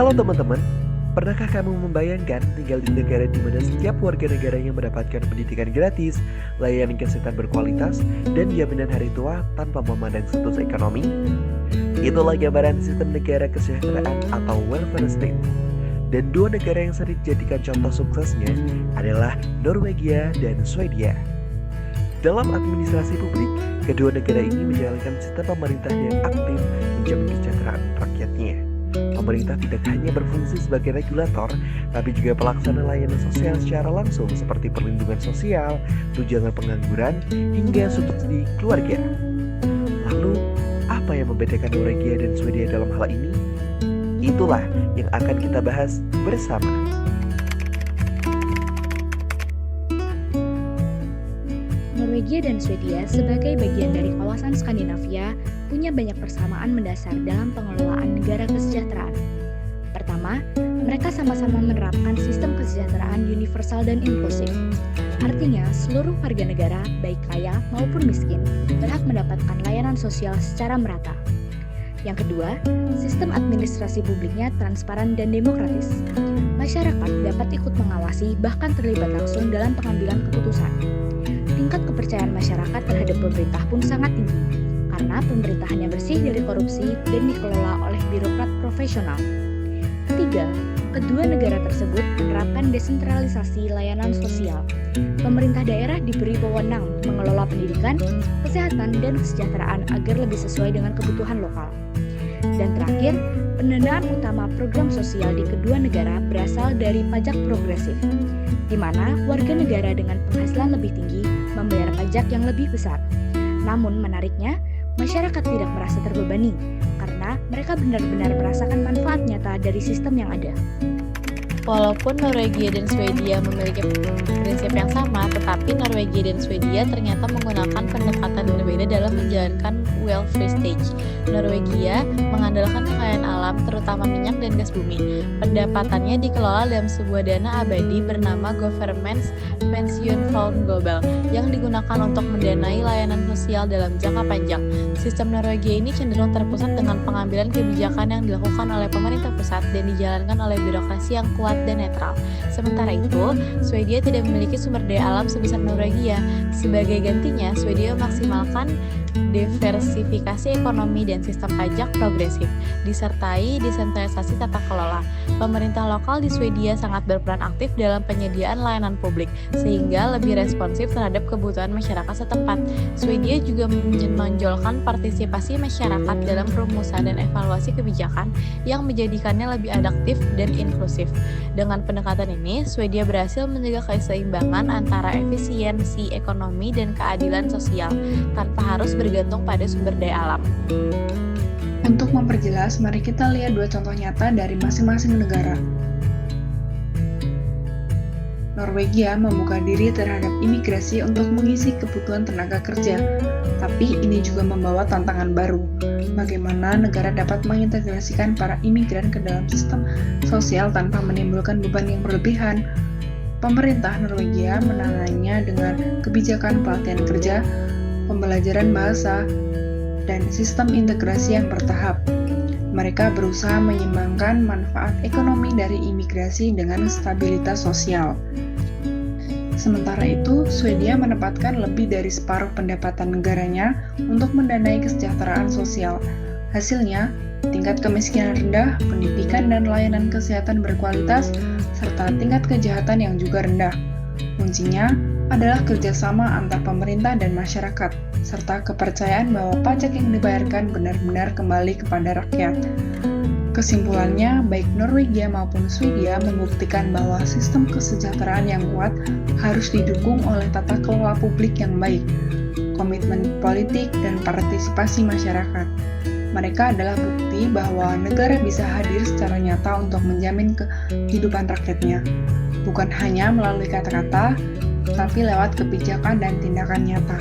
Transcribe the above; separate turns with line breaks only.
Halo teman-teman, pernahkah kamu membayangkan tinggal di negara di mana setiap warga negaranya mendapatkan pendidikan gratis, layanan kesehatan berkualitas, dan jaminan hari tua tanpa memandang status ekonomi? Itulah gambaran sistem negara kesejahteraan atau welfare state. Dan dua negara yang sering dijadikan contoh suksesnya adalah Norwegia dan Swedia. Dalam administrasi publik, kedua negara ini menjalankan sistem pemerintah yang aktif menjamin kesejahteraan rakyatnya. Pemerintah tidak hanya berfungsi sebagai regulator, tapi juga pelaksana layanan sosial secara langsung seperti perlindungan sosial, tunjangan pengangguran, hingga subsidi keluarga. Lalu, apa yang membedakan Norwegia dan Swedia dalam hal ini? Itulah yang akan kita bahas bersama.
Norwegia dan Swedia sebagai bagian dari kawasan Skandinavia punya banyak persamaan mendasar dalam pengelolaan negara kesejahteraan. Pertama, mereka sama-sama menerapkan sistem kesejahteraan universal dan inklusif. Artinya, seluruh warga negara, baik kaya maupun miskin, berhak mendapatkan layanan sosial secara merata. Yang kedua, sistem administrasi publiknya transparan dan demokratis. Masyarakat dapat ikut mengawasi bahkan terlibat langsung dalam pengambilan keputusan. Tingkat kepercayaan masyarakat terhadap pemerintah pun sangat tinggi, karena pemerintahannya bersih dari korupsi dan dikelola oleh birokrat profesional. Ketiga, kedua negara tersebut menerapkan desentralisasi layanan sosial. Pemerintah daerah diberi wewenang mengelola pendidikan, kesehatan, dan kesejahteraan agar lebih sesuai dengan kebutuhan lokal. Dan terakhir, pendanaan utama program sosial di kedua negara berasal dari pajak progresif, di mana warga negara dengan penghasilan lebih tinggi membayar pajak yang lebih besar. Namun menariknya, masyarakat tidak merasa terbebani karena mereka benar-benar merasakan manfaat nyata dari sistem yang ada.
Walaupun Norwegia dan Swedia memiliki prinsip yang sama, tetapi Norwegia dan Swedia ternyata menggunakan pendekatan berbeda dalam menjalankan welfare state. Norwegia mengandalkan kekayaan alam, terutama minyak dan gas bumi. Pendapatannya dikelola dalam sebuah dana abadi bernama Government's Pension Fund Global, yang digunakan untuk mendanai layanan sosial dalam jangka panjang. Sistem Norwegia ini cenderung terpusat dengan pengambilan kebijakan yang dilakukan oleh pemerintah pusat dan dijalankan oleh birokrasi yang kuat dan netral. Sementara itu, Swedia tidak memiliki sumber daya alam sebesar Norwegia. Sebagai gantinya, Swedia memaksimalkan diversifikasi ekonomi dan sistem pajak progresif, disertai desentralisasi tata kelola. Pemerintah lokal di Swedia sangat berperan aktif dalam penyediaan layanan publik, sehingga lebih responsif terhadap kebutuhan masyarakat setempat. Swedia juga menonjolkan partisipasi masyarakat dalam perumusan dan evaluasi kebijakan yang menjadikannya lebih adaptif dan inklusif. Dengan pendekatan ini, Swedia berhasil menjaga keseimbangan antara efisiensi ekonomi dan keadilan sosial, tanpa harus bergantung pada sumber daya alam.
Untuk memperjelas, mari kita lihat dua contoh nyata dari masing-masing negara. Norwegia membuka diri terhadap imigrasi untuk mengisi kebutuhan tenaga kerja, tapi ini juga membawa tantangan baru. Bagaimana negara dapat mengintegrasikan para imigran ke dalam sistem sosial tanpa menimbulkan beban yang berlebihan? Pemerintah Norwegia menangannya dengan kebijakan pelatihan kerja, pembelajaran bahasa, dan sistem integrasi yang bertahap. Mereka berusaha menyeimbangkan manfaat ekonomi dari imigrasi dengan stabilitas sosial. Sementara itu, Swedia menempatkan lebih dari separuh pendapatan negaranya untuk mendanai kesejahteraan sosial. Hasilnya, tingkat kemiskinan rendah, pendidikan dan layanan kesehatan berkualitas, serta tingkat kejahatan yang juga rendah. Kuncinya adalah kerjasama antar pemerintah dan masyarakat, serta kepercayaan bahwa pajak yang dibayarkan benar-benar kembali kepada rakyat. Kesimpulannya, baik Norwegia maupun Swedia membuktikan bahwa sistem kesejahteraan yang kuat harus didukung oleh tata kelola publik yang baik, komitmen politik, dan partisipasi masyarakat. Mereka adalah bukti bahwa negara bisa hadir secara nyata untuk menjamin kehidupan rakyatnya, bukan hanya melalui kata-kata, tapi lewat kebijakan dan tindakan nyata.